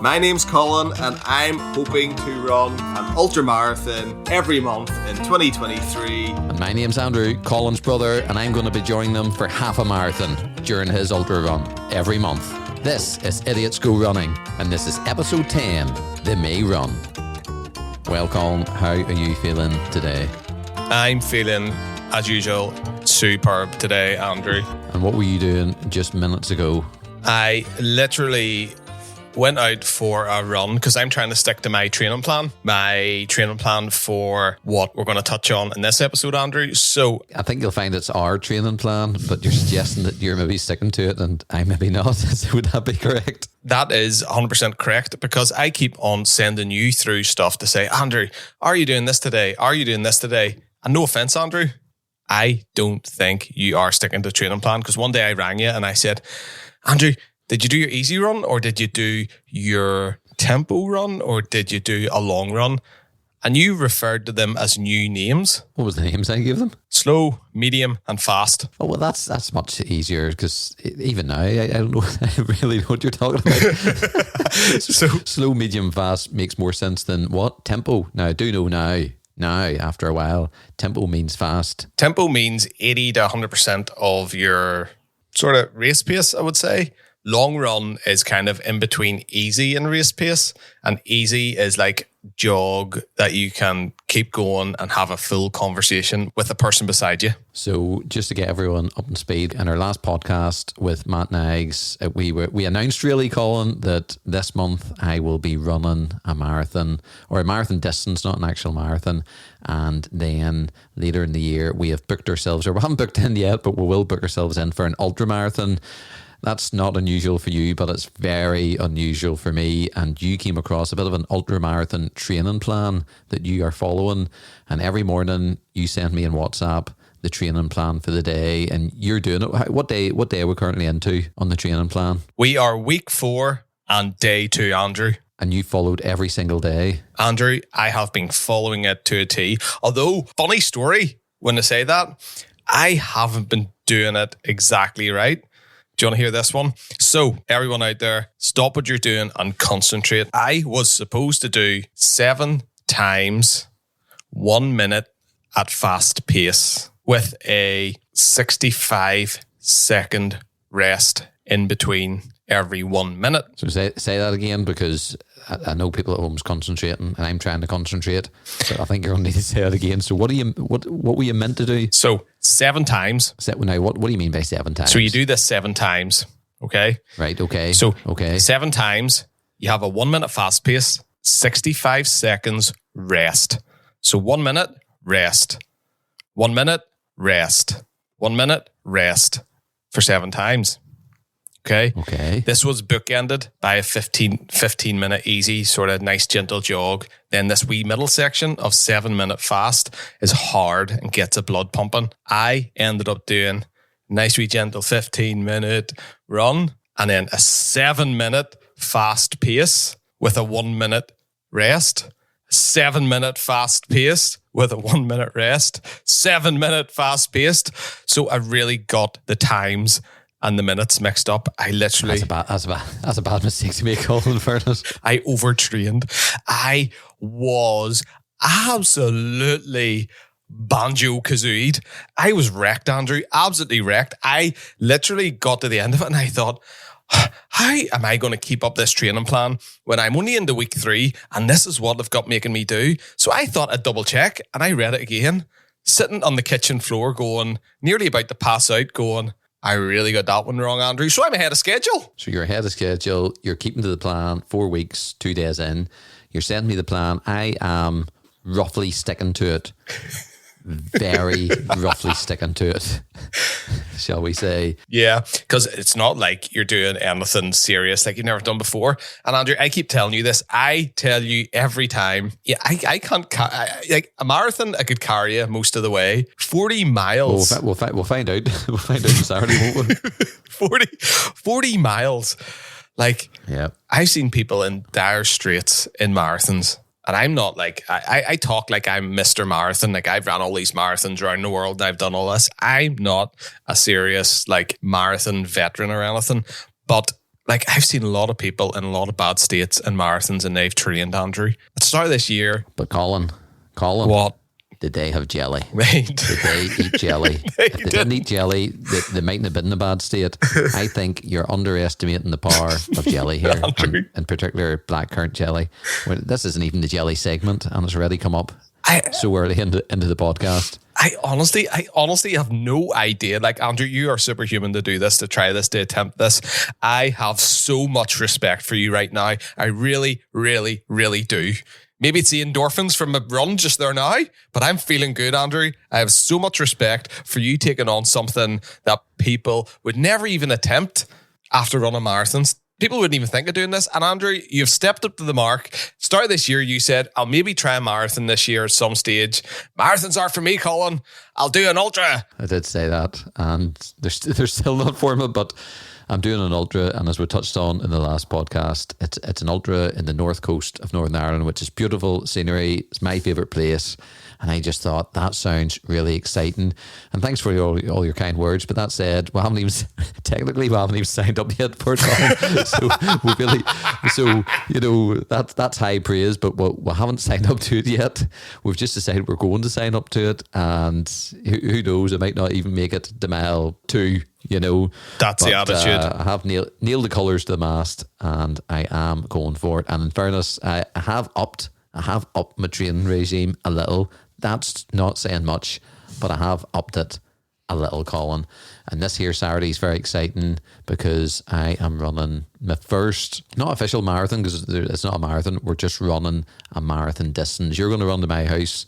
My name's Colin and I'm hoping to run an ultramarathon every month in 2023. And my name's Andrew, Colin's brother, and I'm going to be joining them for half a marathon during his ultra run every month. This is Idiots Go Running, and this is episode 10, The May Run. Well, Colin, how are you feeling today? I'm feeling, as usual, superb today, Andrew. And what were you doing just minutes ago? I literally went out for a run because I'm trying to stick to my training plan. My training plan for what we're going to touch on in this episode, Andrew. So I think you'll find it's our training plan, but you're suggesting that you're maybe sticking to it and I maybe not. So would that be correct? that is 100% correct, because I keep on sending you through stuff to say, Andrew, are you doing this today? Are you doing this today? And no offense, Andrew, I don't think you are sticking to the training plan, because one day I rang you and I said, Andrew, did you do your easy run, or did you do your tempo run, or did you do a long run? And you referred to them as new names. What was the names I gave them? Slow, medium, and fast. Oh, well, that's much easier, because even now, I don't know, I really know what you're talking about. So Slow, medium, fast makes more sense than what? Tempo. Now, I do know now, after a while, tempo means fast. tempo means 80 to 100% of your sort of race pace, I would say. Long run is kind of in between easy and race pace, and easy is like jog that you can keep going and have a full conversation with the person beside you. So just to get everyone up to speed, in our last podcast with Matt Nags, we announced really, Colin, that this month I will be running a marathon, or a marathon distance, not an actual marathon. And then later in the year, we have booked ourselves, or we haven't booked in yet, but we will book ourselves in for an ultra marathon. That's not unusual for you, but it's very unusual for me. And you came across a bit of an ultramarathon training plan that you are following. And every morning you send me in WhatsApp the training plan for the day, and you're doing it. What day are we currently into on the training plan? We are week 4 and day 2, Andrew. And you followed every single day? Andrew, I have been following it to a T. Although, funny story, when I say that, I haven't been doing it exactly right. Do you want to hear this one? So, everyone out there, stop what you're doing and concentrate. I was supposed to do 7 times 1 minute at fast pace with a 65-second rest in between every 1 minute. So say that again, because I know people at home's concentrating and I'm trying to concentrate. So I think you're going to need to say that again. So what were you meant to do? So 7 times. Now, what do you mean by 7 times? So you do this 7 times, okay? Right, okay. So okay. 7 times, you have a 1 minute fast pace, 65 seconds rest. So 1 minute, rest. 1 minute, rest. 1 minute, rest for 7 times. Okay. This was bookended by a 15 minute easy, sort of nice gentle jog. Then this wee middle section of 7 minute fast is hard and gets the blood pumping. I ended up doing a nice wee gentle 15 minute run and then a 7 minute fast pace with a 1 minute rest. 7 minute fast paced with a 1 minute rest. 7 minute fast paced. So I really got the times and the minutes mixed up. I literally... That's a bad mistake to make, Colin, in fairness. I overtrained. I was absolutely banjo-kazooied. I was wrecked, Andrew. Absolutely wrecked. I literally got to the end of it and I thought, how am I going to keep up this training plan when I'm only into week 3 and this is what they've got making me do? So I thought I'd double check and I read it again, sitting on the kitchen floor going, nearly about to pass out, going, I really got that one wrong, Andrew. So I'm ahead of schedule. So you're ahead of schedule. You're keeping to the plan. 4 weeks, 2 days in. You're sending me the plan. I am roughly sticking to it. Very roughly sticking to it, shall we say. Yeah, because it's not like you're doing anything serious like you've never done before. And Andrew, I keep telling you this. I tell you every time, yeah, I can't, like a marathon, I could carry you most of the way. 40 miles. We'll find out. We'll find out on Saturday, won't we? 40 miles. Like, yeah. I've seen people in dire straits in marathons. And I'm not like, I talk like I'm Mr. Marathon. Like I've ran all these marathons around the world and I've done all this. I'm not a serious like marathon veteran or anything. But like I've seen a lot of people in a lot of bad states in marathons and they've trained, Andrew. At the start of this year. But Colin. What? Did they have jelly? Right. Did they eat jelly? If they didn't eat jelly, they mightn't have been in a bad state. I think you're underestimating the power of jelly here, and in particular blackcurrant jelly. Well, this isn't even the jelly segment, and it's already come up so early into the podcast. I honestly have no idea. Like, Andrew, you are superhuman to do this, to try this, to attempt this. I have so much respect for you right now. I really, really, really do. Maybe it's the endorphins from a run just there now, but I'm feeling good, Andrew. I have so much respect for you taking on something that people would never even attempt after running marathons. People wouldn't even think of doing this. And Andrew, you've stepped up to the mark. Start of this year, you said, I'll maybe try a marathon this year at some stage. Marathons are for me, Colin. I'll do an ultra. I did say that, and they're still not for me, but I'm doing an ultra, and as we touched on in the last podcast, it's an ultra in the north coast of Northern Ireland, which is beautiful scenery. It's my favourite place. And I just thought that sounds really exciting. And thanks for all your kind words. But that said, we haven't even signed up yet for it. That's high praise. But we haven't signed up to it yet. We've just decided we're going to sign up to it, and who knows? I might not even make it to mile 2. That's the attitude. I have nailed the colours to the mast, and I am going for it. And in fairness, I have upped my training regime a little. That's not saying much, but I have upped it a little, Colin. And this here Saturday is very exciting because I am running my first, not official marathon, because it's not a marathon. We're just running a marathon distance. You're going to run to my house,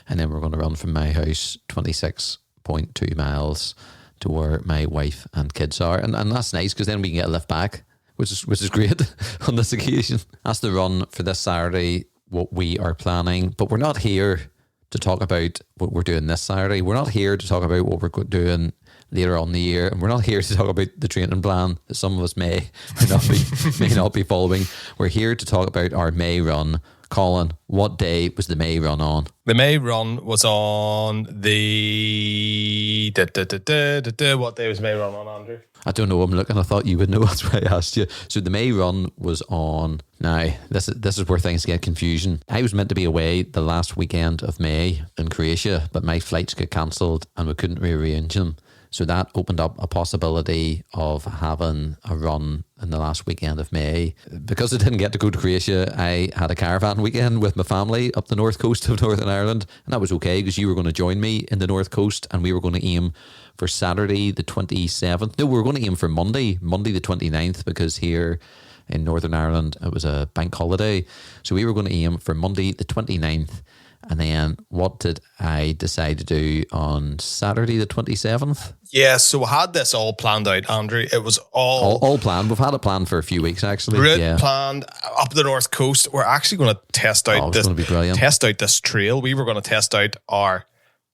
and then we're going to run from my house 26.2 miles to where my wife and kids are. And that's nice because then we can get a lift back, which is great on this occasion. That's the run for this Saturday, what we are planning. But we're not here to talk about what we're doing this Saturday. We're not here to talk about what we're doing later on in the year. And we're not here to talk about the training plan that some of us may not be following. We're here to talk about our May run. Colin, what day was the May run on? The May run was on the... What day was May run on, Andrew? I don't know. I'm looking. I thought you would know. That's why I asked you. So the May run was on... Now, this is where things get confusing. I was meant to be away the last weekend of May in Croatia, but my flights got cancelled and we couldn't rearrange them. So that opened up a possibility of having a run in the last weekend of May. Because I didn't get to go to Croatia, I had a caravan weekend with my family up the north coast of Northern Ireland. And that was okay because you were going to join me in the north coast, and we were going to aim for Saturday the 27th. No, we were going to aim for Monday the 29th, because here in Northern Ireland it was a bank holiday. So we were going to aim for Monday the 29th. And then what did I decide to do on Saturday the 27th? Yeah, so we had this all planned out, Andrew. It was all planned. We've had it planned for a few weeks, actually. Planned up the north coast. We're actually going to test out this. Going to be brilliant. Test out this trail. We were going to test out our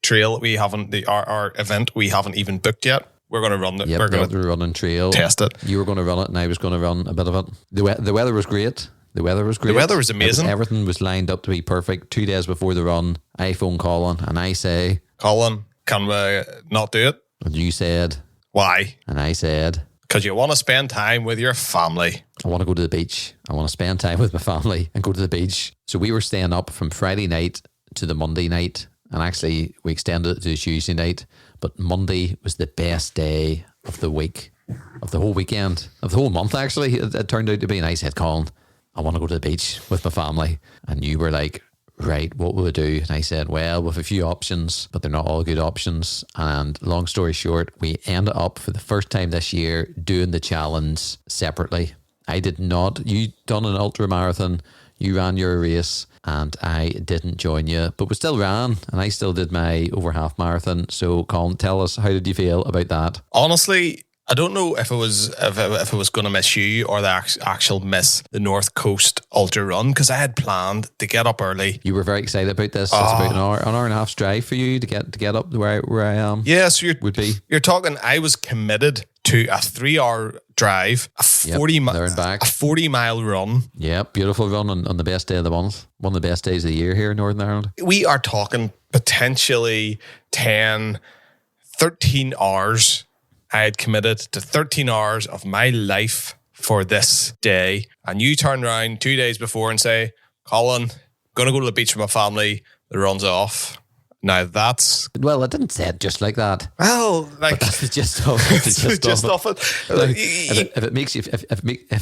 trail. We haven't our event. We haven't even booked yet. We're going to run it. Yep, we're going to run in trail. Test it. You were going to run it, and I was going to run a bit of it. The weather was great. The weather was great. The weather was amazing. Everything was lined up to be perfect. 2 days before the run, I phone Colin and I say, Colin, can we not do it? And you said, why? And I said, because you want to spend time with your family. I want to go to the beach. I want to spend time with my family and go to the beach. So we were staying up from Friday night to the Monday night. And actually, we extended it to the Tuesday night. But Monday was the best day of the week, of the whole weekend, of the whole month, actually. It turned out to be. And I said, Colin, I want to go to the beach with my family. And you were like, right, what will we do? And I said, well, with a few options, but they're not all good options. And long story short, we ended up for the first time this year doing the challenge separately. I did not. You done an ultra marathon, you ran your race, and I didn't join you, but we still ran, and I still did my over half marathon. So Colin, tell us, how did you feel about that? Honestly, I don't know if it was going to miss you or the actual miss the North Coast Ultra Run, because I had planned to get up early. You were very excited about this. It's about an hour and a half's drive for you to get up where I am. Yeah, so you're talking. I was committed to a 3-hour drive, a 40-mile run. Yeah, beautiful run on the best day of the month. One of the best days of the year here in Northern Ireland. We are talking potentially 10, 13 hours. I had committed to 13 hours of my life for this day, and you turn around 2 days before and say, Colin, going to go to the beach with my family, the run's off. Now that's... Well, I didn't say it just like that. Well, like... But that's the gist of it. It's the gist of it. Like, if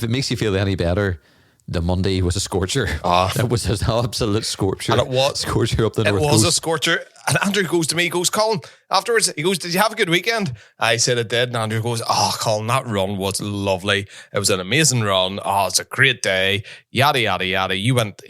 it makes you feel any better, the Monday was a scorcher. It was an absolute scorcher. And it was. Scorcher up the North It was Coast. a scorcher. And Andrew goes to me, he goes, Colin, afterwards, he goes, did you have a good weekend? I said I did. And Andrew goes, oh, Colin, that run was lovely. It was an amazing run. Oh, it's a great day. Yada, yada, yada. You went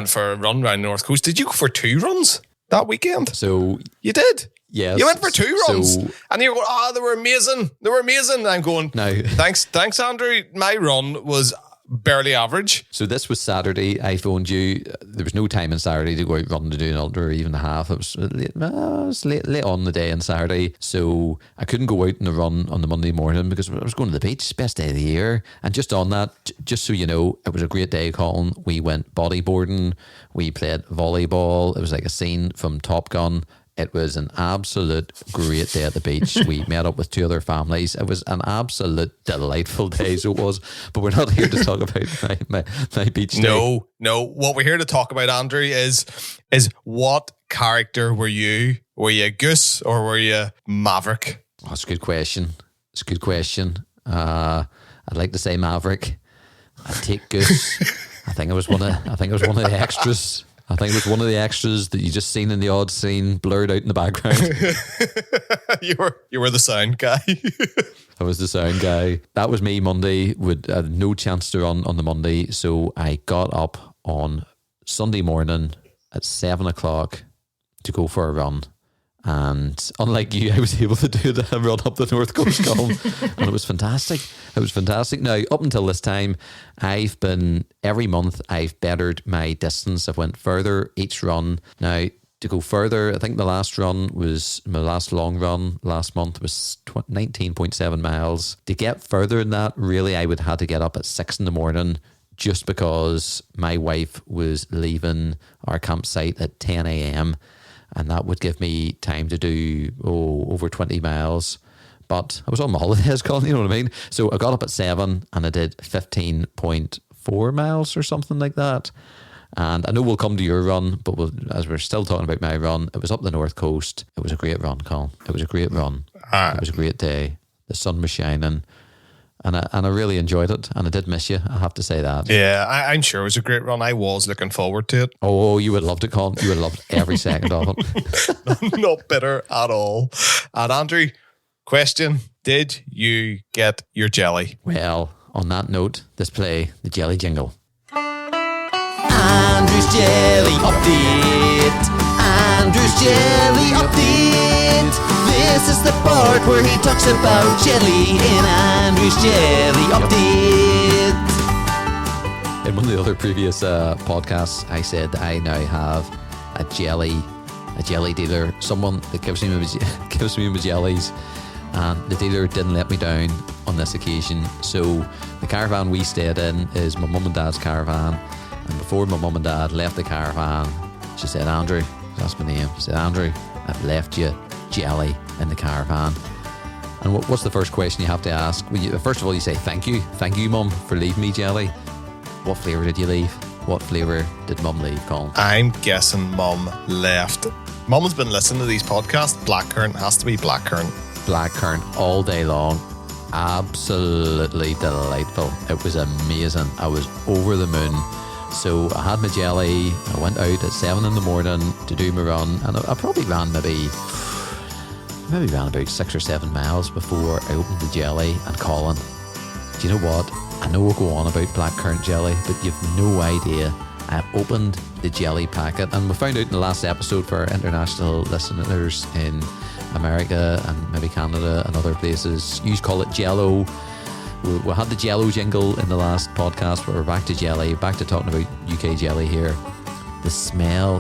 for a run around the North Coast. Did you go for 2 runs that weekend? So you did? Yes. You went for 2 runs. So, and you're going, they were amazing. They were amazing. And I'm going, no. Thanks, Andrew. My run was barely average. So this was Saturday. I phoned you. There was no time on Saturday to go out running to do an ultra or even a half. It was late on the day on Saturday. So I couldn't go out on a run on the Monday morning because I was going to the beach. Best day of the year. And just on that, just so you know, it was a great day, Colin. We went bodyboarding. We played volleyball. It was like a scene from Top Gun. It was an absolute great day at the beach. We met up with 2 other families. It was an absolute delightful day, so it was. But we're not here to talk about my beach day. No. What we're here to talk about, Andrew, is what character were you? Were you a goose or were you Maverick? Oh, that's a good question. I'd like to say Maverick. I'd take goose. I think it was one of the extras. I think it was one of the extras that you just seen in the odd scene blurred out in the background. You were the sound guy. I was the sound guy. That was me Monday. Had no chance to run on the Monday, so I got up on Sunday morning at 7 o'clock to go for a run. And unlike you, I was able to do the run up the North Coast, Colin, and it was fantastic. Now, up until this time, every month I've bettered my distance. I've went further each run. Now, to go further, I think my last long run last month was 19.7 miles. To get further than that, really, I would have to get up at 6 in the morning just because my wife was leaving our campsite at 10 a.m. and that would give me time to do over 20 miles. But I was on my holidays, Colin, you know what I mean? So I got up at 7 and I did 15.4 miles or something like that. And I know we'll come to your run, but as we're still talking about my run, it was up the North Coast. It was a great run, Colin. It was a great run. It was a great day. The sun was shining. And I really enjoyed it. And I did miss you, I have to say that. Yeah, I'm sure it was a great run. I was looking forward to it. Oh, you would have loved it, Colin. You would have loved every second of it. Not bitter at all. And Andrew, question, did you get your jelly? Well, on that note, let's play the jelly jingle. Andrew's Jelly Update. Andrew's Jelly Update. This is the part where he talks about jelly in Andrew's Jelly Update. In one of the other previous podcasts, I said that I now have a jelly dealer, someone that gives me my jellies, and the dealer didn't let me down on this occasion. So the caravan we stayed in is my mum and dad's caravan, and before my mum and dad left the caravan, she said, Andrew, that's my name, she said, Andrew, I've left you jelly in the caravan. And what's the first question you have to ask? First of all, you say thank you mum, for leaving me jelly. What flavour did you leave? What flavour did mum leave, Colin? I'm guessing mum left. Mum has been listening to these podcasts. Blackcurrant, has to be blackcurrant. Blackcurrant all day long. Absolutely delightful. It was amazing. I was over the moon. So I had my jelly. I went out at 7 in the morning to do my run, and I probably ran maybe ran about 6 or 7 miles before I opened the jelly. And Colin, do you know what? I know we'll go on about blackcurrant jelly, but you've no idea. I opened the jelly packet, and we found out in the last episode for our international listeners in America and maybe Canada and other places, you call it Jello. We had the Jello jingle in the last podcast, but we're back to jelly, back to talking about UK jelly here. The smell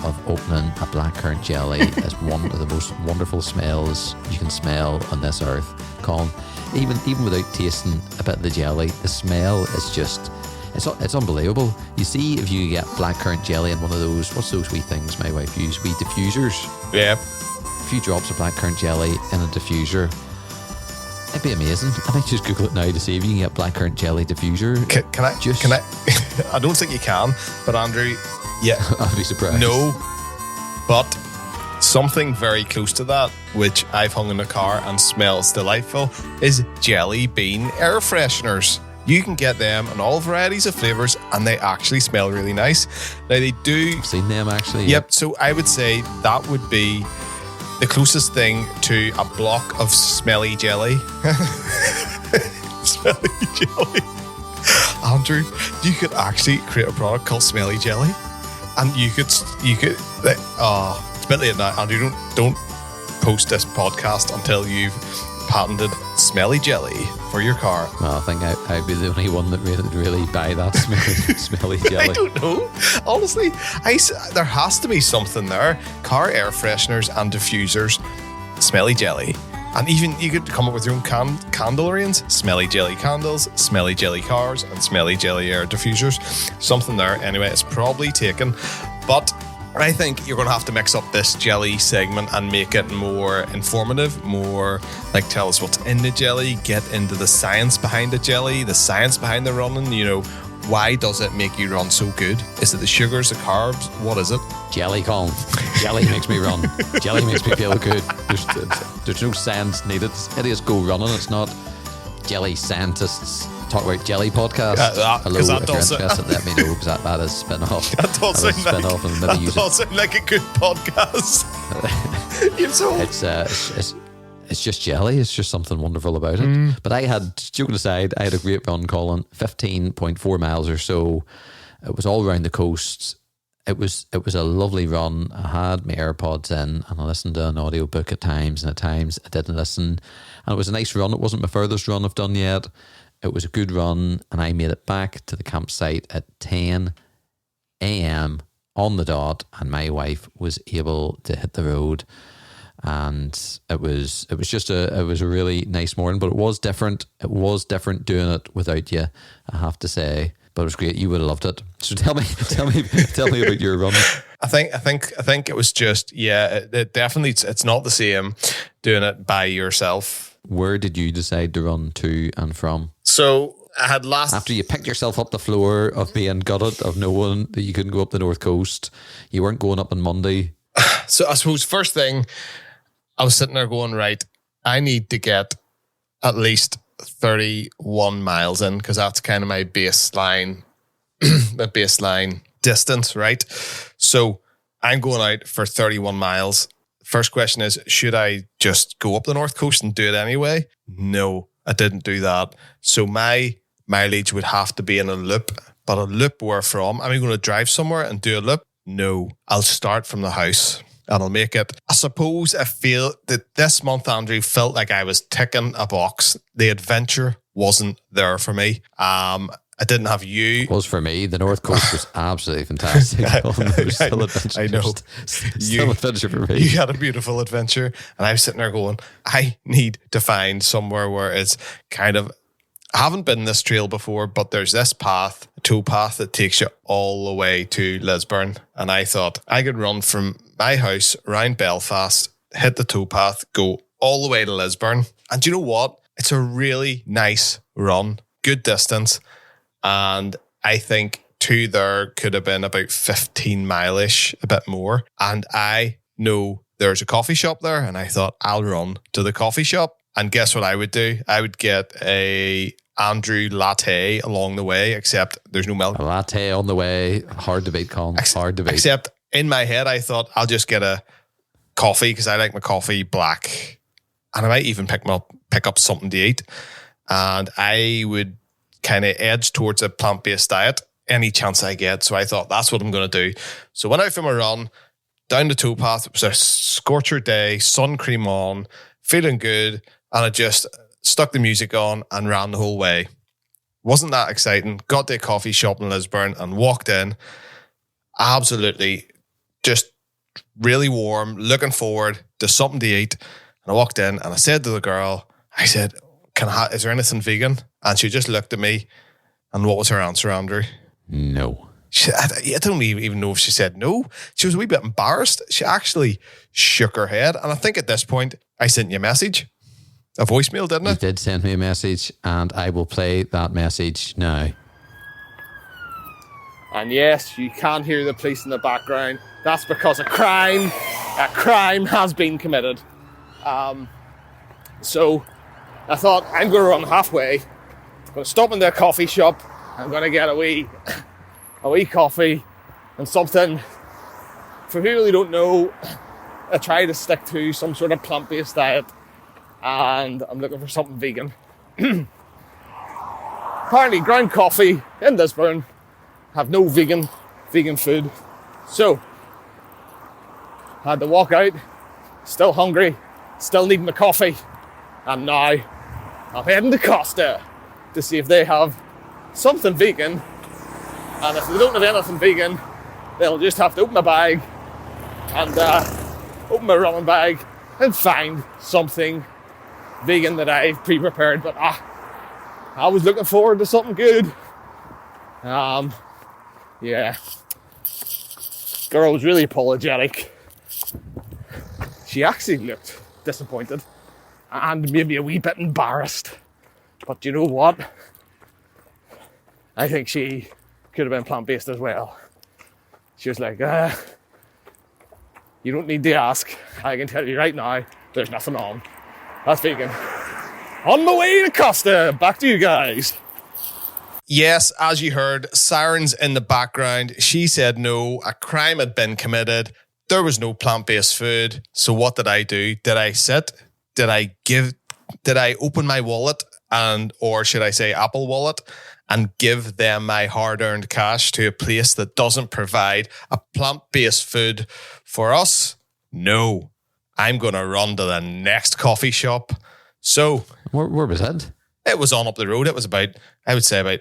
of opening a blackcurrant jelly is one of the most wonderful smells you can smell on this earth, Colin. Even without tasting a bit of the jelly, the smell is just, it's unbelievable. You see, if you get blackcurrant jelly in one of those, what's those wee things my wife uses, wee diffusers? Yeah. A few drops of blackcurrant jelly in a diffuser. It'd be amazing. I might just Google it now to see if you can get blackcurrant jelly diffuser. Can I? I don't think you can, but Andrew, yeah. I'd be surprised. No, but something very close to that, which I've hung in the car and smells delightful, is jelly bean air fresheners. You can get them in all varieties of flavors, and they actually smell really nice. Now they do. I've seen them actually. Yep. So I would say that would be the closest thing to a block of smelly jelly. Smelly jelly. Andrew, you could actually create a product called Smelly Jelly, and you could like, it's a bit late now, Andrew. Don't post this podcast until you've patented Smelly Jelly for your car. Well, I think I'd be the only one that really buy that smelly jelly. I don't know. Honestly, there has to be something there. Car air fresheners and diffusers, Smelly Jelly. And even you could come up with your own candle range. Smelly Jelly candles, Smelly Jelly cars, and Smelly Jelly air diffusers. Something there. Anyway, it's probably taken. But I think you're going to have to mix up this jelly segment and make it more informative, more like tell us what's in the jelly, get into the science behind the jelly, the science behind the running, you know, why does it make you run so good? Is it the sugars, the carbs? What is it? Jelly, Colin. Jelly makes me run. Jelly makes me feel good. There's no science needed. Idiots go running. It's not jelly scientists talk about jelly podcast. Hello, if you're interested, let me know, because that is spin-off. That does sound like a good podcast. It's just jelly. It's just something wonderful about it. But I had, joking aside, I had a great run, Colin, 15.4 miles or so. It was all around the coast. It was a lovely run. I had my AirPods in and I listened to an audiobook at times, and at times I didn't listen. And it was a nice run. It wasn't my furthest run I've done yet. It was a good run, and I made it back to the campsite at 10 a.m. on the dot, and my wife was able to hit the road. And it was a really nice morning, but it was different. It was different doing it without you, I have to say. But it was great. You would have loved it. So tell me about your run. I think it was just, it definitely, it's not the same doing it by yourself. Where did you decide to run to and from? So I had after you picked yourself up the floor of being gutted, of knowing that you couldn't go up the North Coast, you weren't going up on Monday. So I suppose first thing, I was sitting there going, right, I need to get at least 31 miles in, because that's kind of my baseline, distance, right? So I'm going out for 31 miles. First question is, should I just go up the North Coast and do it anyway? No, I didn't do that. So my mileage would have to be in a loop, but a loop where from? Am I going to drive somewhere and do a loop? No, I'll start from the house and I'll make it. I suppose I feel that this month, Andrew, felt like I was ticking a box. The adventure wasn't there for me. I didn't have you. It was for me. The North Coast was absolutely fantastic. Still adventure. I know. Still adventure for me. You had a beautiful adventure. And I was sitting there going, I need to find somewhere where it's kind of, I haven't been this trail before, but there's this path, a towpath that takes you all the way to Lisburn. And I thought I could run from my house around Belfast, hit the towpath, go all the way to Lisburn. And do you know what? It's a really nice run, good distance. And I think to there could have been about 15 mile-ish, a bit more. And I know there's a coffee shop there, and I thought I'll run to the coffee shop. And guess what I would do? I would get a Andrew latte along the way, except there's no milk. A latte on the way, hard to beat, Colin. Hard to beat. Except in my head, I thought I'll just get a coffee, because I like my coffee black. And I might even pick up something to eat. And I would kind of edge towards a plant-based diet any chance I get. So I thought that's what I'm going to do. So went out for my run, down the towpath. It was a scorcher day, sun cream on, feeling good. And I just stuck the music on and ran the whole way. Wasn't that exciting. Got to a coffee shop in Lisburn and walked in. Absolutely just really warm, looking forward to something to eat. And I walked in and I said to the girl, I said, is there anything vegan? And she just looked at me. And what was her answer, Andrew? No. I don't even know if she said no. She was a wee bit embarrassed. She actually shook her head. And I think at this point, I sent you a message. a voicemail, didn't You I? did send me a message, and I will play that message now. And yes, you can hear the police in the background. That's because a crime has been committed. So I thought, I'm going to run halfway. I'm going to stop in the coffee shop. I'm going to get a wee coffee and something. For people who don't know, I try to stick to some sort of plant-based diet, and I'm looking for something vegan. Apparently, ground coffee in Lisburn have no vegan food. So, I had to walk out, still hungry, still needing my coffee, and now I'm heading to Costa to see if they have something vegan. And if they don't have anything vegan, they'll just have to open my bag and open my running bag and find something vegan that I've pre-prepared. But I was looking forward to something good. Yeah. Girl was really apologetic. She actually looked disappointed and maybe a wee bit embarrassed. But you know what? I think she could have been plant-based as well. She was like, you don't need to ask. I can tell you right now, there's nothing on. That's vegan. On my way to Costa. Back to you guys. Yes, as you heard, sirens in the background. She said no, a crime had been committed. There was no plant-based food. So what did I do? Did I sit? Did I open my wallet or should I say Apple Wallet, and give them my hard-earned cash to a place that doesn't provide a plant-based food for us? No. I'm going to run to the next coffee shop. So... Where was it? It was on up the road. It was about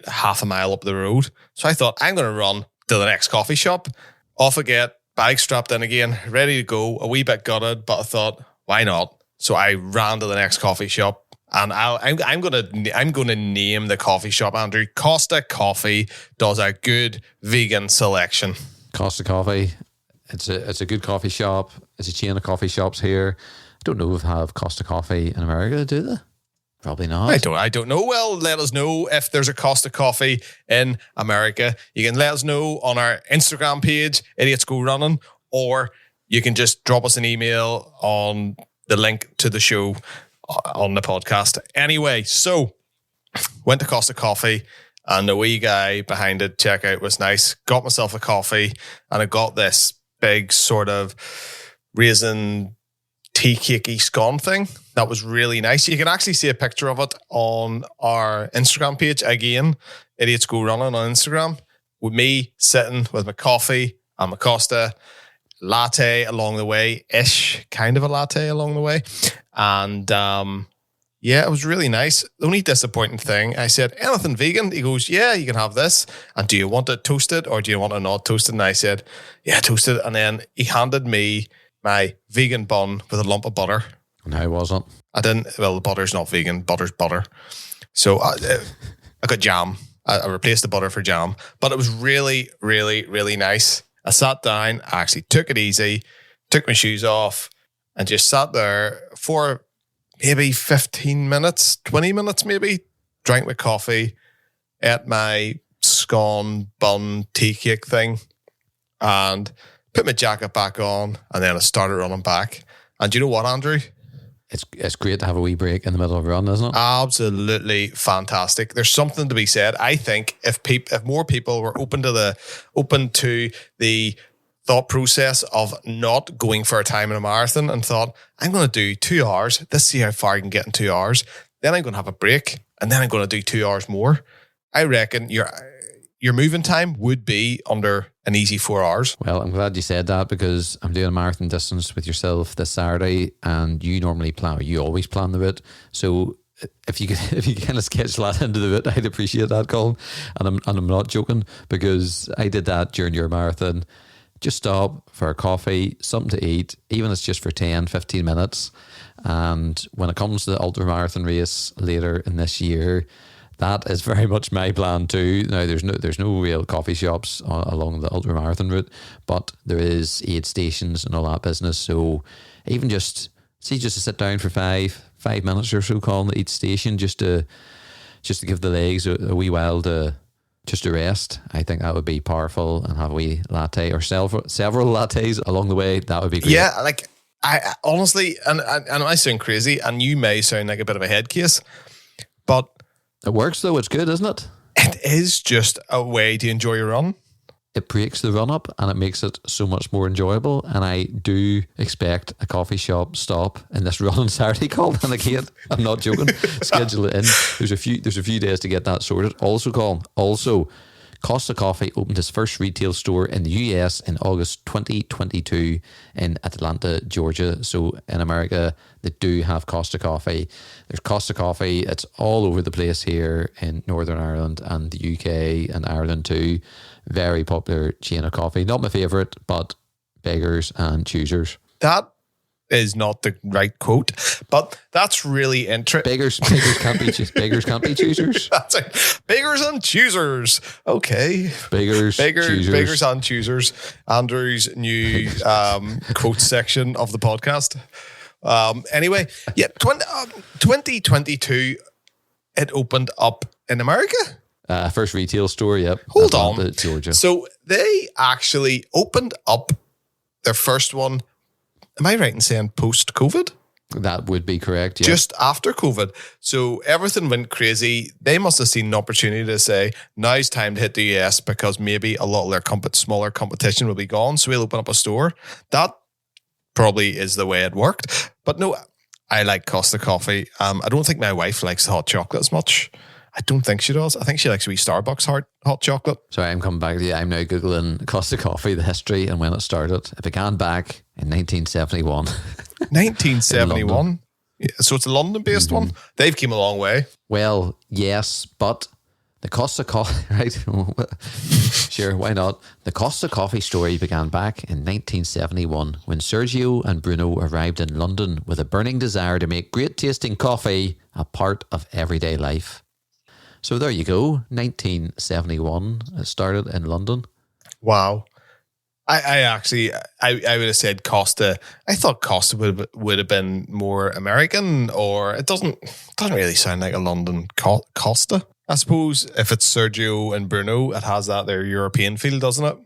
half a mile up the road. So I thought, I'm going to run to the next coffee shop. Off I get, bag strapped in again, ready to go, a wee bit gutted, but I thought, why not? So I ran to the next coffee shop, and I'm going to name the coffee shop, Andrew. Costa Coffee does a good vegan selection. Costa Coffee. It's a good coffee shop. It's a chain of coffee shops here. I don't know if they have Costa Coffee in America, do they? Probably not. I don't know. Well, let us know if there's a Costa Coffee in America. You can let us know on our Instagram page, Idiots Go Running, or you can just drop us an email on the link to the show on the podcast. Anyway, so went to Costa Coffee, and the wee guy behind it checkout was nice. Got myself a coffee, and I got this big sort of raisin tea cakey scone thing that was really nice. You can actually see a picture of it on our Instagram page. Again, Idiots Go Running on Instagram, with me sitting with my coffee and my Costa latte along the way, kind of a latte along the way. And yeah, it was really nice. The only disappointing thing, I said, anything vegan? He goes, yeah, you can have this. And do you want it toasted or do you want it not toasted? And I said, yeah, toasted. And then he handed me my vegan bun with a lump of butter. And how was it? I didn't, well, the butter's not vegan, butter's butter. So I got jam. I replaced the butter for jam. But it was really, really, really nice. I sat down, I actually took it easy, took my shoes off, and just sat there for maybe 15 minutes, 20 minutes maybe, drank my coffee, ate my scone, bun, tea cake thing, and put my jacket back on, and then I started running back. And do you know what, Andrew? It's great to have a wee break in the middle of a run, isn't it? Absolutely fantastic. There's something to be said. I think if more people were open to the thought process of not going for a time in a marathon and thought, I'm going to do 2 hours. Let's see how far I can get in 2 hours. Then I'm going to have a break, and then I'm going to do 2 hours more. I reckon your moving time would be under an easy 4 hours. Well, I'm glad you said that, because I'm doing a marathon distance with yourself this Saturday, and you always plan the route. So if you kind of schedule that into the route, I'd appreciate that, Colin. And I'm not joking, because I did that during your marathon. Just stop for a coffee, something to eat, even if it's just for 10, 15 minutes. And when it comes to the ultra marathon race later in this year, that is very much my plan too. Now, there's no real coffee shops along the ultra marathon route, but there is aid stations and all that business. So even just to sit down for 5 5 minutes or so, Colin, at each station, just to give the legs a wee while to rest. I think that would be powerful, and have a wee latte or several lattes along the way. That would be great. Yeah, like I honestly, and I sound crazy, and you may sound like a bit of a head case, but It works though. It's good, isn't it? it is just a way to enjoy your run. It breaks the run up and it makes it so much more enjoyable. And I do expect a coffee shop stop in this run on Saturday, Colin. And again, I'm not joking. Schedule it in. There's a few days to get that sorted. Also, Colin, Costa Coffee opened its first retail store in the US in August 2022 in Atlanta, Georgia. So in America, they do have Costa Coffee. There's Costa Coffee. It's all over the place here in Northern Ireland and the UK and Ireland too. Very popular chain of coffee. Not my favourite, but beggars and choosers. That is not the right quote, but that's really interesting. Beggars can't be choosers. That's it. Beggars and choosers. Okay. Beggars and choosers. Andrew's new quote section of the podcast. Anyway, yeah, 2022, it opened up in America. First retail store, yep. Hold Atlanta, on. Georgia. So they actually opened up their first one. Am I right in saying post-COVID? That would be correct, yeah. Just after COVID. So everything went crazy. They must have seen an opportunity to say, now's time to hit the US because maybe a lot of their smaller competition will be gone. So we'll open up a store. That probably is the way it worked. But no, I like Costa Coffee. I don't think my wife likes hot chocolate as much. I don't think she does. I think she likes wee Starbucks hot chocolate. Sorry, I'm coming back to you. I'm now Googling Costa Coffee, the history and when it started. It began back in 1971. 1971? Yeah, so it's a London-based one? They've come a long way. Well, yes, but the Costa Coffee, right? Sure, why not? The Costa Coffee story began back in 1971 when Sergio and Bruno arrived in London with a burning desire to make great tasting coffee a part of everyday life. So there you go, 1971. It started in London. Wow. I would have said Costa. I thought Costa would have been more American, or it doesn't really sound like a London Costa. I suppose if it's Sergio and Bruno, it has their European feel, doesn't it?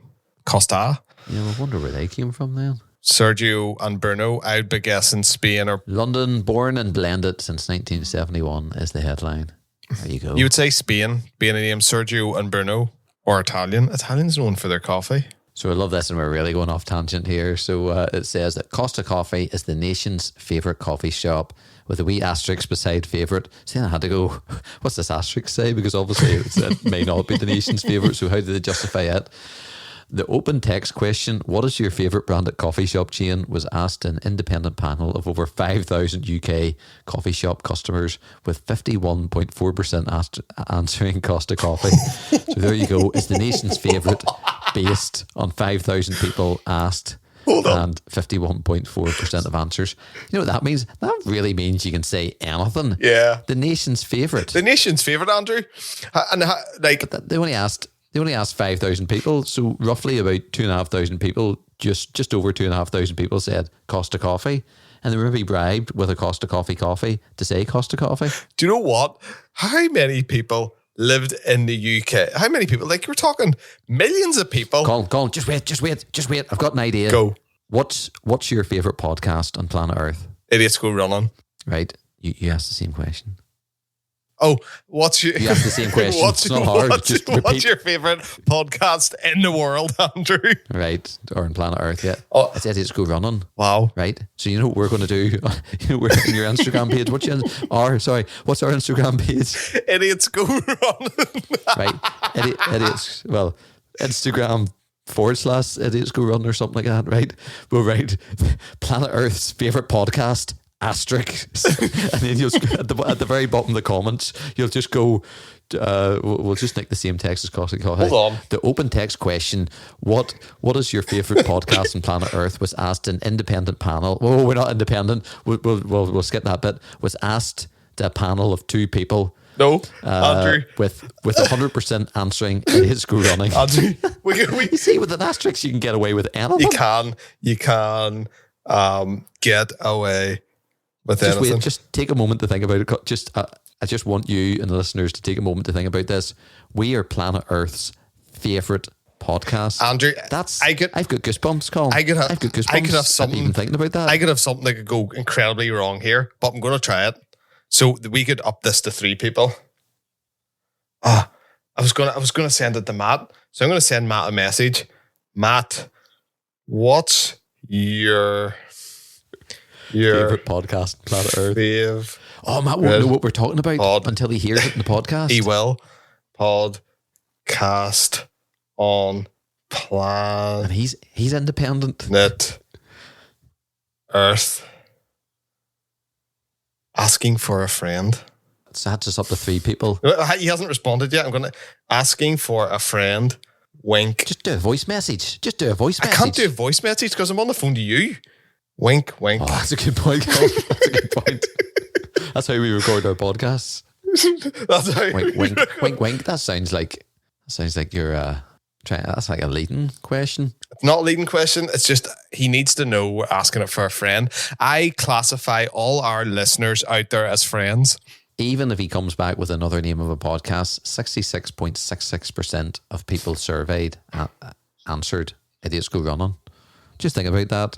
Costa. Yeah, I wonder where they came from then. Sergio and Bruno, I'd be guessing Spain or... London, born and blended since 1971 is the headline. There you go. You would say Spain, being a name Sergio and Bruno, or Italian. Italian's known for their coffee. So I love this, and we're really going off tangent here. So it says that Costa Coffee is the nation's favourite coffee shop, with a wee asterisk beside favourite. See, I had to go, what's this asterisk say? Because obviously it may not be the nation's favourite, so how do they justify it? The open text question, what is your favourite branded coffee shop chain, was asked an independent panel of over 5,000 UK coffee shop customers, with 51.4% answering Costa Coffee. So there you go. It's the nation's favourite based on 5,000 people asked. And 51.4% of answers. You know what that means? That really means you can say anything. Yeah. The nation's favourite. The nation's favourite, Andrew. And But they only asked 5,000 people, so roughly about 2,500 people, just over 2,500 people said Costa Coffee, and they were maybe bribed with a Costa Coffee to say Costa Coffee. Do you know what? How many people lived in the UK? How many people? Like, we're talking millions of people. Colin, just wait. I've got an idea. Go. What's your favourite podcast on planet Earth? Idiots Go Running. Right. You asked the same question. Oh, you asked the same question. It's not hard. What's your favourite podcast in the world, Andrew? Right, or on planet Earth, yeah. Oh. It's Idiots Go Running. Wow. Right. So you know what we're going to do? We're on your Instagram page. What's our Instagram page? Idiots Go Running. Right. Idiots. Well, Instagram /Idiots Go Running or something like that. Right. Well, right. Planet Earth's favourite podcast. Asterisk, and then you'll at the very bottom of the comments, you'll just go. We'll just nick the same text as Costa Coffee. Hold on. The open text question: What is your favourite podcast on planet Earth? Was asked an independent panel. Oh, we're not independent. We'll skip that bit. Was asked to a panel of 2 people. No, Andrew. With 100% answering Idiots Go Running. Andrew, you see, with an asterisk, you can get away with anything. You can get away with Just anything. wait, just take a moment to think about it. I just want you and the listeners to take a moment to think about this. We are Planet Earth's favourite podcast. Andrew, I've got goosebumps, Colin. I've got something. Even thinking about that. I could have something that could go incredibly wrong here, but I'm going to try it. So we could up this to 3 people. I was gonna send it to Matt. So I'm going to send Matt a message. Matt, what's your favorite podcast, Planet Earth? Oh, Matt won't know what we're talking about until he hears it in the podcast. He will. Podcast on Planet. And he's independent. Earth. Asking for a friend. So that's just up to 3 people. He hasn't responded yet. I'm going to asking for a friend. Wink. Just do a voice message. I can't do a voice message because I'm on the phone to you. Wink, wink. Oh, that's a good point, Colin. That's a good point. That's how we record our podcasts. That's how wink, wink, wink. That sounds like you're trying. That's like a leading question. It's not a leading question. It's just he needs to know we're asking it for a friend. I classify all our listeners out there as friends. Even if he comes back with another name of a podcast, 66.66% of people surveyed answered Idiots Go Running. Just think about that.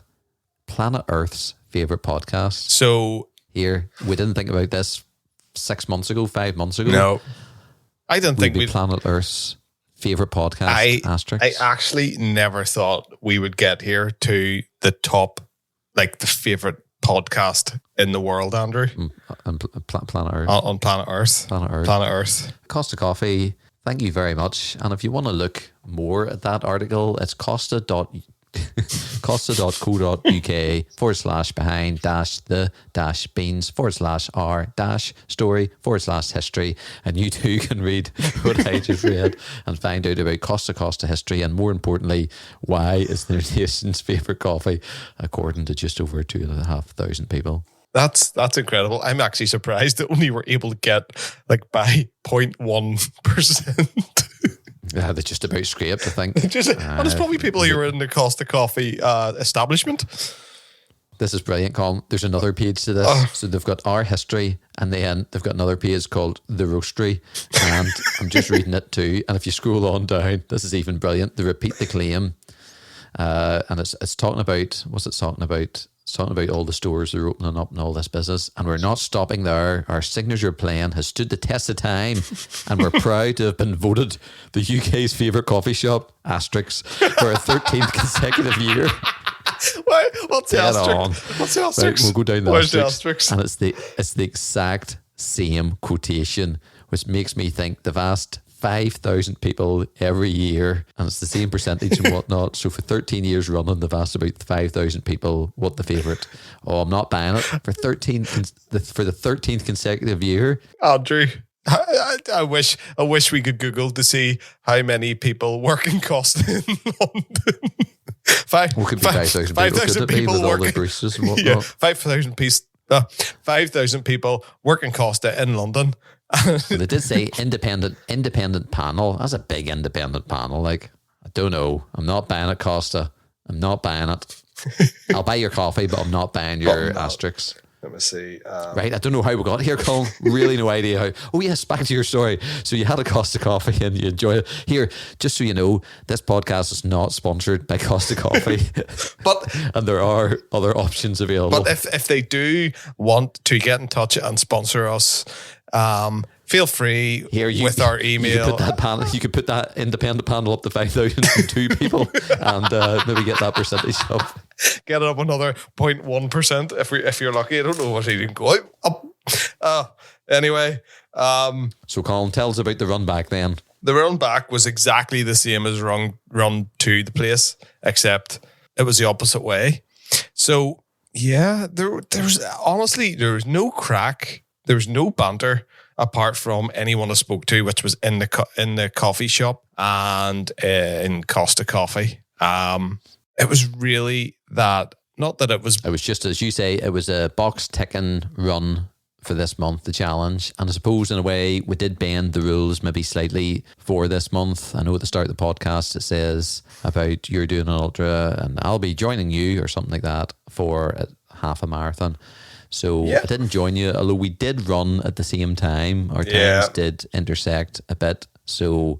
Planet Earth's favourite podcast. So here, we didn't think about this 6 months ago, 5 months ago. No. I didn't think we'd Planet Earth's favourite podcast. I actually never thought we would get here to the top, like the favourite podcast in the world, Andrew. On Planet Earth. On Planet Earth. Planet Earth. Costa Coffee, thank you very much. And if you want to look more at that article, it's costa.co.uk/behind-the-beans/r-story/history. And you too can read what I just read and find out about Costa history, and more importantly, why is the nation's favourite coffee, according to just over 2,500 people. That's incredible. I'm actually surprised that only were able to get like by 0.1%. Yeah, they just about scraped, I think. And there's probably people who were in the Costa Coffee establishment. This is brilliant, Colin. There's another page to this. So they've got our history, and then they've got another page called The Roastery. And I'm just reading it too. And if you scroll on down, this is even brilliant. They repeat the claim. And it's talking about, what's it talking about? It's talking about all the stores that are opening up and all this business. And we're not stopping there. Our signature plan has stood the test of time. And we're proud to have been voted the UK's favourite coffee shop, Asterix, for a 13th consecutive year. What's the asterisk? What's the asterisk? Right, we'll go down the Where's asterisk. And it's the exact same quotation, which makes me think they've asked 5,000 people every year, and it's the same percentage and whatnot. So for 13 years running, they've asked about 5,000 people what the favourite. Oh, I'm not buying it for the 13th consecutive year. Andrew, I wish we could Google to see how many people work in Costa in London. 5,000 people working, all the baristas and whatnot. Yeah, 5,000 people work in Costa in London. Well, they did say independent panel. That's a big independent panel. Like, I don't know. I'm not buying it, Costa. I'm not buying it. I'll buy your coffee, but I'm not buying your Asterix. Let me see. Right, I don't know how we got here, Colin. Really no idea how. Oh yes, back to your story. So you had a Costa Coffee and you enjoy it. Here, just so you know, this podcast is not sponsored by Costa Coffee. And there are other options available. But if they do want to get in touch and sponsor us, feel free with our email. You could put that independent panel up to 5,002 people and maybe get that percentage up. Get it up another 0.1% if you're lucky. I don't know what you can go up. Anyway. So Colin, tell us about the run back then. The run back was exactly the same as run to the place, except it was the opposite way. So yeah, there was no crack. There was no banter apart from anyone I spoke to, which was in the coffee shop and in Costa Coffee. It was really that, not that it was... It was just, as you say, it was a box ticking run for this month, the challenge. And I suppose in a way we did bend the rules maybe slightly for this month. I know at the start of the podcast it says about you're doing an ultra and I'll be joining you or something like that for half a marathon. So Yeah. I didn't join you, although we did run at the same time. Our Yeah. times did intersect a bit. So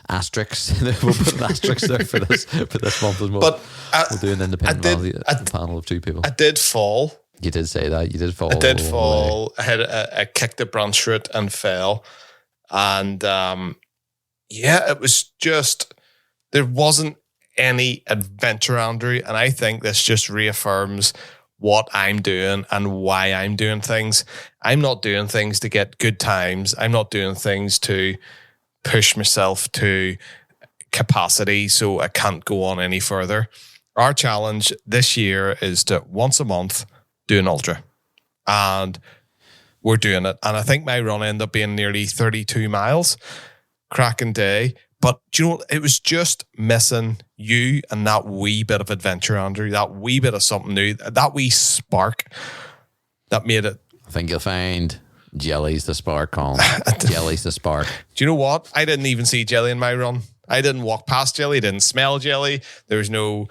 asterisks, we'll put an asterisk there for this month as well. But we'll do an independent panel of 2 people. I did fall. You did say that. You did fall. I did fall. I kicked the branch root and fell. And it was just, there wasn't any adventure, Andrew. And I think this just reaffirms what I'm doing and why I'm doing things. I'm not doing things to get good times. I'm not doing things to push myself to capacity so I can't go on any further. Our challenge this year is to once a month do an ultra. And we're doing it. And I think my run ended up being nearly 32 miles. Cracking day. But do you know, it was just missing you and that wee bit of adventure, Andrew, that wee bit of something new, that wee spark that made it. I think you'll find jelly's the spark, Colin. Jelly's the spark. Do you know what? I didn't even see jelly in my run. I didn't walk past jelly, didn't smell jelly. There was no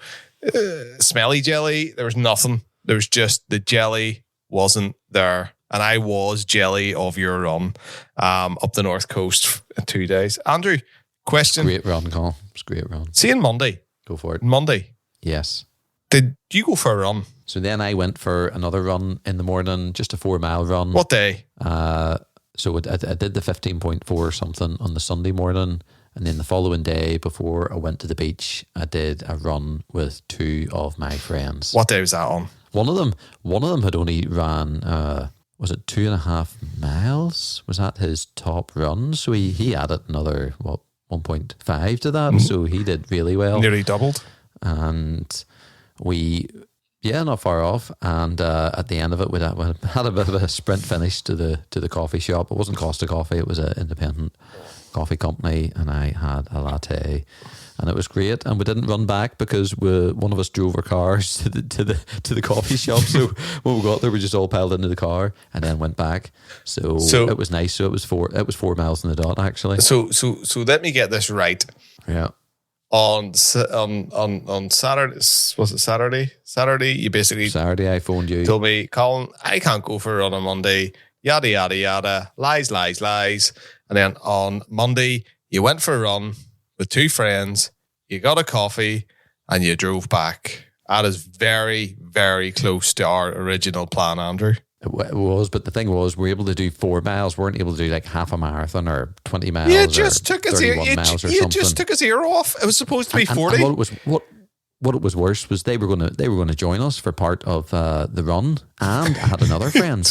smelly jelly. There was nothing. There was just the jelly wasn't there. And I was jelly of your run up the North Coast in 2 days. Andrew, question. Great run, Colin. It's a great run. See you on Monday. Go for it. Monday. Yes. Did you go for a run? So then I went for another run in the morning, just a 4-mile run. What day? So I did the 15.4 or something on the Sunday morning. And then the following day, before I went to the beach, I did a run with 2 of my friends. What day was that on? One of them had only ran, was it 2.5 miles? Was that his top run? So he added another, 1.5 to that. Mm-hmm. So he did really well. Nearly doubled. And not far off. And at the end of it, we had a bit of a sprint finish to the coffee shop. It wasn't Costa Coffee; it was an independent coffee company, and I had a latte, and it was great. And we didn't run back because one of us drove our cars to the coffee shop. So when we got there, we just all piled into the car and then went back. So it was nice. So it was 4 miles in the dot actually. So let me get this right. Yeah. On Saturday, was it Saturday? Saturday, you basically I phoned you. Told me, Colin, I can't go for a run on Monday. Yada yada yada. Lies. And then on Monday, you went for a run with 2 friends. You got a coffee and you drove back. That is very, very close to our original plan, Andrew. It was, but the thing was, we were able to do 4 miles. We weren't able to do like half a marathon or 20 miles. You just took his ear. You just took his ear off. It was supposed to be 40. And what was worse was they were going to join us for part of the run, and I had another friend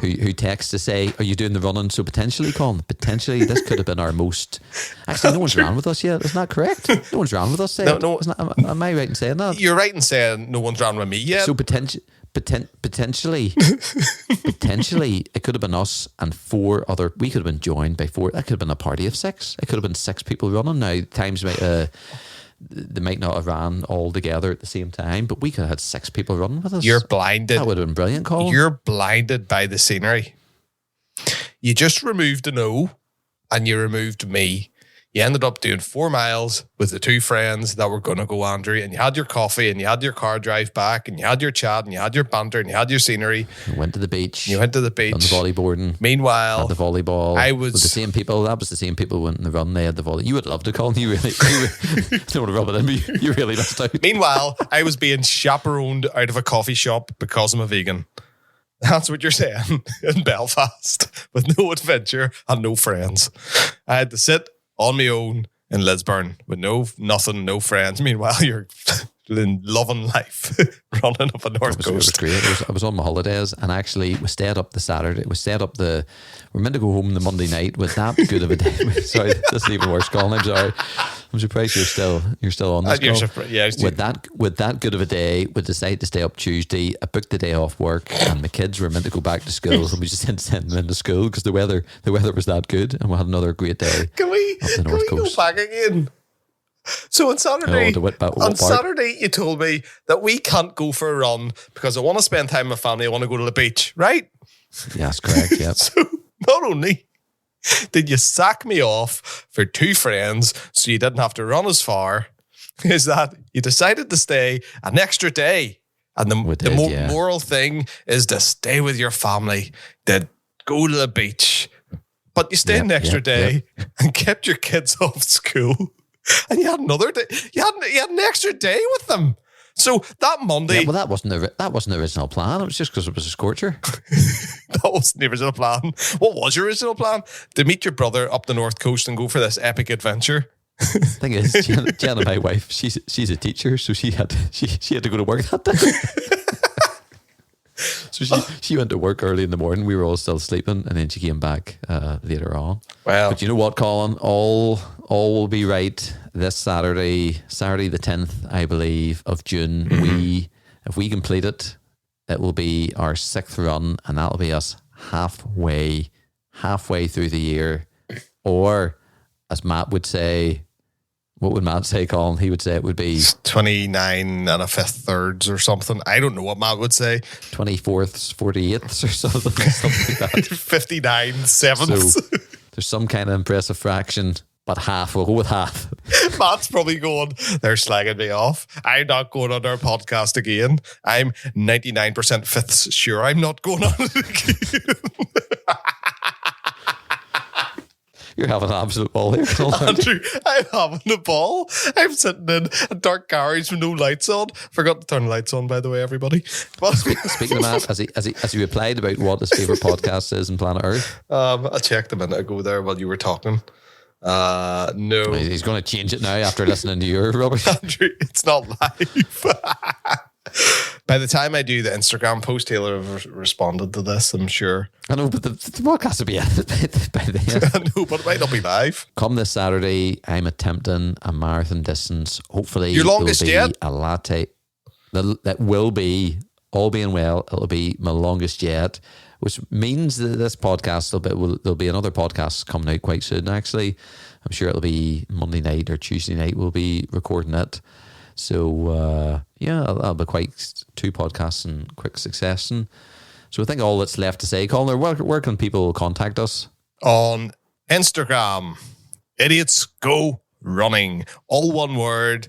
who texts to say, "Are you doing the running?" So potentially, Colin, this could have been our most. Actually, no one's ran with us yet. Isn't that correct? No one's ran with us. No. Am I right in saying that? You're right in saying no one's ran with me yet. So potentially, it could have been us and 4 other. We could have been joined by 4. That could have been a party of 6. It could have been 6 people running. Now times might they might not have ran all together at the same time, but we could have had 6 people running with us. You're blinded. That would have been brilliant, Colin. You're blinded by the scenery. You just removed an O and you removed me. You ended up doing 4 miles with the 2 friends that were going to go, Andrew, and you had your coffee and you had your car drive back and you had your chat and you had your banter and you had your scenery. You went to the beach. Done the volleyboarding. Meanwhile, had the volleyball. With the same people. That was the same people who went in the run. They had the volley. You would love to, Colin. You really don't want to rub it in, but you really missed out. Meanwhile, I was being chaperoned out of a coffee shop because I'm a vegan. That's what you're saying in Belfast with no adventure and no friends. I had to sit on my own in Lisburn with no friends. Meanwhile, you're loving life, running up a North Coast. It was great. I was on my holidays, and actually we stayed up the Saturday. We're meant to go home the Monday night with that good of a day. Sorry, this is even worse, Colin. I'm sorry. I'm surprised you're still on this call. With that good of a day, we decided to stay up Tuesday. I booked the day off work, and the kids were meant to go back to school, so we just didn't send them into school because the weather was that good, and we had another great day. Can we go back again? So on Saturday, Saturday, you told me that we can't go for a run because I want to spend time with my family. I want to go to the beach, right? Yes, correct. Yep. So not only did you sack me off for 2 friends so you didn't have to run as far, is that you decided to stay an extra day And We did, yeah. moral thing is to stay with your family, to go to the beach. But you stayed an extra day and kept your kids off school. And you had another day. You had an extra day with them. So that Monday... Yeah, well, that wasn't the original plan. It was just because it was a scorcher. That wasn't the original plan. What was your original plan? To meet your brother up the North Coast and go for this epic adventure? Thing is, Jenna, my wife, she's a teacher, so she had to go to work that day. So she went to work early in the morning. We were all still sleeping, and then she came back later on. Well, but you know what, Colin? All will be right this Saturday the 10th, I believe, of June. If we complete it, it will be our 6th run, and that'll be us halfway through the year. Or, as Matt would say, what would Matt say, Colin? He would say it would be 29 and a fifth thirds or something. I don't know what Matt would say. 24ths, 48ths or something like that. 59 sevenths. So there's some kind of impressive fraction, but half. We'll go with half. Matt's probably going, they're slagging me off. I'm not going on their podcast again. I'm 99% fifths sure I'm not going on it again. You're having an absolute ball here. Andrew, I'm having a ball. I'm sitting in a dark garage with no lights on. Forgot to turn the lights on, by the way, everybody. Speaking of Matt, as he replied about what his favourite podcast is on planet Earth. I checked a minute ago there while you were talking. No. He's going to change it now after listening to your rubbish. Andrew, it's not live. By the time I do the Instagram post, Taylor have responded to this, I'm sure. I know, but the podcast will be edited by then. I know, but it might not be live. Come this Saturday, I'm attempting a marathon distance. Hopefully, your longest yet? A latte. That will be, all being well, it'll be my longest yet, which means that this podcast, there'll be another podcast coming out quite soon, actually. I'm sure it'll be Monday night or Tuesday night we'll be recording it. So, that'll be quite 2 podcasts in quick succession. So I think all that's left to say, Colin, where can people contact us? On Instagram, Idiots Go Running. All one word.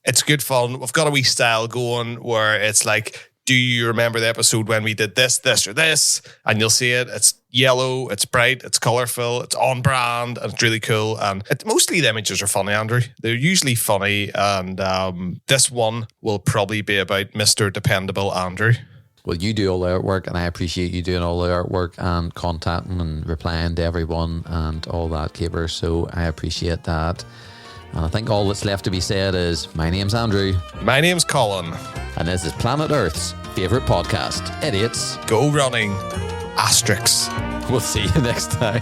It's good fun. We've got a wee style going where it's like, do you remember the episode when we did this, or this? And you'll see it. It's yellow, it's bright, it's colourful, it's on brand, and it's really cool. And mostly the images are funny, Andrew. They're usually funny. And this one will probably be about Mr. Dependable Andrew. Well, you do all the artwork, and I appreciate you doing all the artwork and contacting and replying to everyone and all that caper. So I appreciate that. And I think all that's left to be said is, my name's Andrew. My name's Colin. And this is Planet Earth's favourite podcast, Idiots Go Running. Asterix. We'll see you next time.